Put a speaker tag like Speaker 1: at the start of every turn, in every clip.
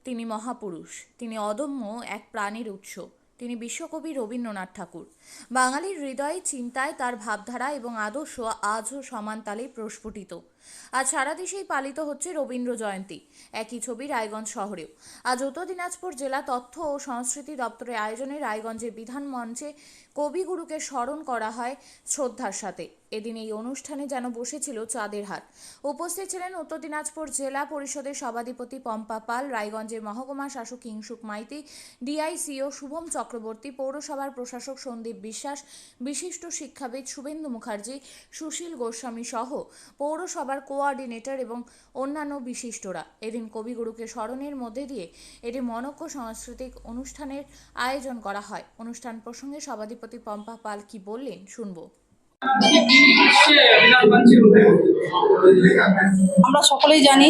Speaker 1: তিনি মহাপুরুষ, তিনি অদম্য এক প্রাণীর উৎস, তিনি বিশ্বকবি রবীন্দ্রনাথ ঠাকুর। বাঙালির হৃদয়ে চিন্তায় তার ভাবধারা এবং আদর্শ আজও সমান তালে প্রস্ফুটিত। আজ সারা দেশেই পালিত হচ্ছে রবীন্দ্র জয়ন্তী। একই ছবি রায়গঞ্জ শহরেও। আজ উত্তর দিনাজপুর জেলা তথ্য ও সংস্কৃতি দপ্তরের আয়োজনে রায়গঞ্জের বিধান মঞ্চে কবিগুরুকে স্মরণ করা হয় শ্রদ্ধার সাথে। এদিন এই অনুষ্ঠানে যেন বসেছিল চাঁদের হাট। উপস্থিত ছিলেন উত্তর দিনাজপুর জেলা পরিষদের সভাধিপতি পম্পা পাল, রায়গঞ্জের মহকুমা শাসক কিংসুক মাইতি, ডিআইসিও শুভম চক্রবর্তী, পৌরসভার প্রশাসক সন্দীপ বিশ্বাস, বিশিষ্ট শিক্ষাবিদ শুভেন্দু মুখার্জি, সুশীল গোস্বামী সহ পৌরসভার কোঅর্ডিনেটর এবং অন্যান্য বিশিষ্টরা। এদিন কবিগুরুকে স্মরণের মধ্যে দিয়ে এটি মনোজ্ঞ সাংস্কৃতিক অনুষ্ঠানের আয়োজন করা হয়। অনুষ্ঠান প্রসঙ্গে সভাধিপতি পম্পা পাল কি বললেন শুনবো।
Speaker 2: আমরা সকলেই জানি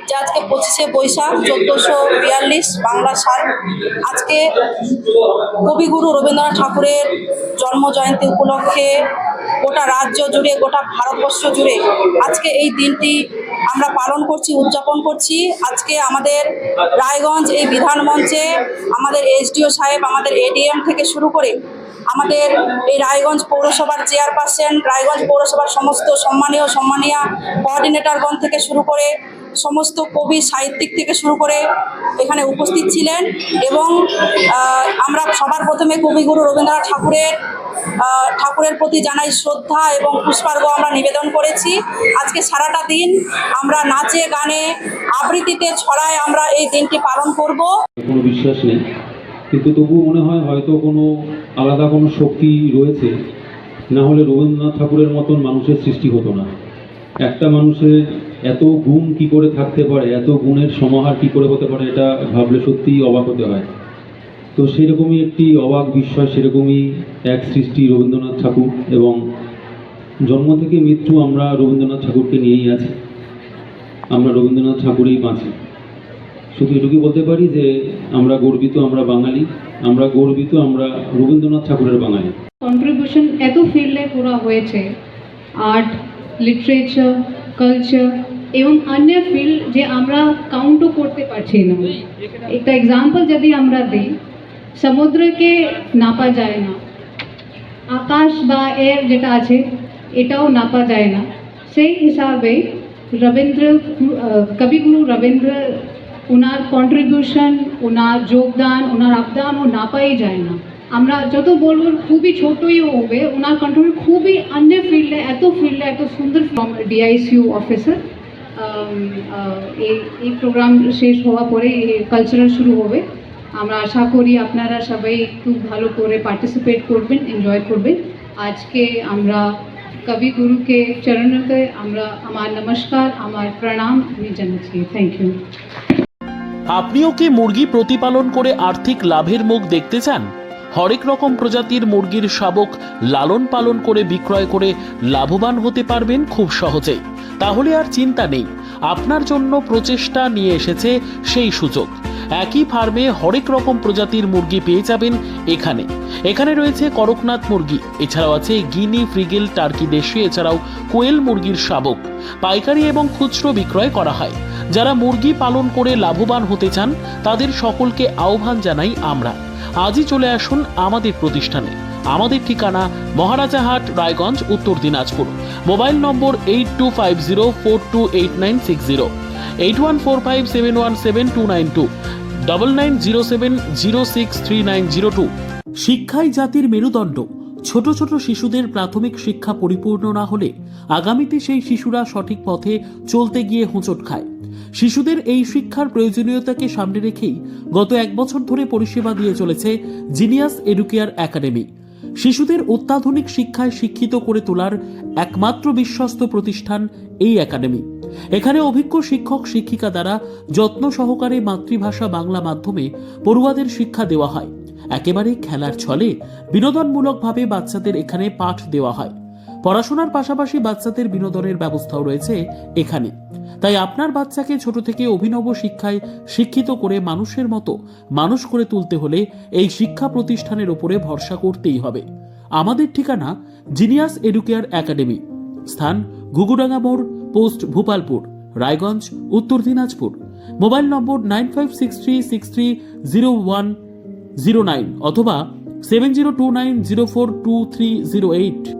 Speaker 2: যে আজকে 25শে বৈশাখ 1442 বাংলা সাল। আজকে কবিগুরু রবীন্দ্রনাথ ঠাকুরের জন্ম জয়ন্তী উপলক্ষে গোটা রাজ্য জুড়ে, গোটা ভারতবর্ষ জুড়ে আজকে এই দিনটি আমরা পালন করছি, উদযাপন করছি। আজকে আমাদের রায়গঞ্জ এই বিধান মঞ্চে আমাদের এসডিও সাহেব, আমাদের এডিএম থেকে শুরু করে আমাদের এই রায়গঞ্জ পৌরসভার চেয়ারপারসন, রায়গঞ্জ পৌরসভার সমস্ত সম্মানীয় কোঅর্ডিনেটরগণ থেকে শুরু করে সমস্ত কবি সাহিত্যিক থেকে শুরু করে এখানে উপস্থিত ছিলেন। এবং আমরা সবার প্রথমে কবিগুরু রবীন্দ্রনাথ ঠাকুরের প্রতি জানাই শ্রদ্ধা এবং পুষ্পার্ঘ আমরা নিবেদন করেছি। আজকে সারাটা দিন আমরা নাচে গানে আবৃত্তিতে ছড়ায় আমরা এই দিনটি পালন করব।
Speaker 3: কোনো বিশ্বাস নেই, কিন্তু তবুও মনে হয় হয়তো কোনো আলাদা কোনো শক্তি রয়েছে, না হলে রবীন্দ্রনাথ ঠাকুরের মতন মানুষের সৃষ্টি হতো না। একটা মানুষের এত গুণ কি করে থাকতে পারে, এত গুণের সমাহার কি করে হতে পারে, এটা ভাবলে সত্যিই অবাক হতে হয়। তো সেরকমই একটি অবাক বিস্ময়, সেরকমই এক সৃষ্টি রবীন্দ্রনাথ ঠাকুর। এবং জন্ম থেকে মৃত্যু আমরা রবীন্দ্রনাথ ঠাকুরকে নিয়েই আছি, আমরা রবীন্দ্রনাথ ঠাকুরেই বাঁচি। শুধু এটুকুই বলতে পারি যে আমরা গর্বিত, আমরা বাঙালি, আমরা গর্বিত, আমরা রবীন্দ্রনাথ ঠাকুরের বাঙালি।
Speaker 4: কন্ট্রিবিউশন এত ফিল্ডে পুরো হয়েছে, আর্ট, লিটারেচার, কালচার এবং অন্য ফিল্ড যে আমরা কাউন্টও করতে পারছি না। একটা এক্সাম্পল যদি আমরা দিই, সমুদ্রকে নাপা যায় না, আকাশ বা এর যেটা আছে এটাও নাপা যায় না। সেই হিসাবে কবিগুরু রবীন্দ্র ওনার কন্ট্রিবিউশন, ওনার যোগদান, ওনার অবদানও নাপাই যায় না। আমরা যত বলবো খুবই ছোটই হবে, ওনার কন্ট্রিবিউশন খুবই অন্য ফিল্ডে, এত সুন্দর। ফ্রম ডিআইসিউ অফিসার এই প্রোগ্রাম শেষ হওয়ার পরে কালচারাল শুরু হবে। আমরা আশা করি আপনারা সবাই খুব ভালো করে পার্টিসিপেট করবেন, এনজয় করবেন। আজকে আমরা কবিগুরুকে চরণতে আমরা আমার নমস্কার, আমার প্রণাম আমি জানাচ্ছি। Thank you.
Speaker 5: আপনিও কি মুরগি প্রতিপালন করে আর্থিক লাভের মুখ দেখতে চান? হরেক রকম প্রজাতির মুরগির শাবক লালন পালন করে বিক্রয় করে লাভবান হতে পারবেন খুব সহজেই। তাহলে আর চিন্তা নেই, আপনার জন্য প্রচেষ্টা নিয়ে এসেছে সেই সুযোগ। একই ফার্মে হরেক রকম প্রজাতির মুরগি পেয়ে যাবেন এখানে রয়েছে করকনাথ মুরগি, এছাড়াও আছে গিনি, ফ্রিগেল, টার্কি দেশি, এছাড়াও কোয়েল মুরগির শাবক পাইকারি এবং খুচরো বিক্রয় করা হয়। যারা মুরগি পালন করে লাভবান হতে চান তাদের সকলকে আহ্বান জানাই আমরা। আজই চলে আসুন আমাদের প্রতিষ্ঠানে। আমাদের ঠিকানা মহারাজাহাট, রায়গঞ্জ, উত্তর দিনাজপুর। মোবাইল নম্বর 8250428960, 8145717292, 9907063902। শিক্ষাই জাতির মেরুদণ্ড। ছোট ছোট শিশুদের প্রাথমিক শিক্ষা পরিপূর্ণ না হলে আগামীতে সেই শিশুরা সঠিক পথে চলতে গিয়ে হোঁচট খায়। শিশুদের এই শিক্ষার প্রয়োজনীয়তাকে সামনে রেখেই গত 1 বছর ধরে পরিষেবা দিয়ে চলেছে জিনিয়াস এডুকেয়ার একাডেমি। শিশুদের অত্যাধুনিক শিক্ষায় শিক্ষিত করে তোলার একমাত্র বিশ্বস্ত প্রতিষ্ঠান এই একাডেমি। এখানে অভিজ্ঞ শিক্ষক শিক্ষিকা দ্বারা যত্ন সহকারে মাতৃভাষা বাংলা মাধ্যমে পড়ুয়াদের শিক্ষা দেওয়া হয়। একেবারে খেলার ছলে বিনোদনমূলকভাবে বাচ্চাদের এখানে পাঠ দেওয়া হয়। পড়াশোনার পাশাপাশি বাচ্চাদের বিনোদনের ব্যবস্থাও রয়েছে এখানে। তাই আপনার বাচ্চাকে ছোট থেকে অভিনব শিক্ষায় শিক্ষিত করে মানুষের মতো মানুষ করে তুলতে হলে এই শিক্ষা প্রতিষ্ঠানের উপরে ভরসা করতেই হবে। আমাদের ঠিকানা জিনিয়াস এডুকেয়ার একাডেমি, স্থান ঘুঘুডাঙ্গা মোড়, পোস্ট ভূপালপুর, রায়গঞ্জ, উত্তর দিনাজপুর। মোবাইল নম্বর 9563630109 অথবা 7029042308।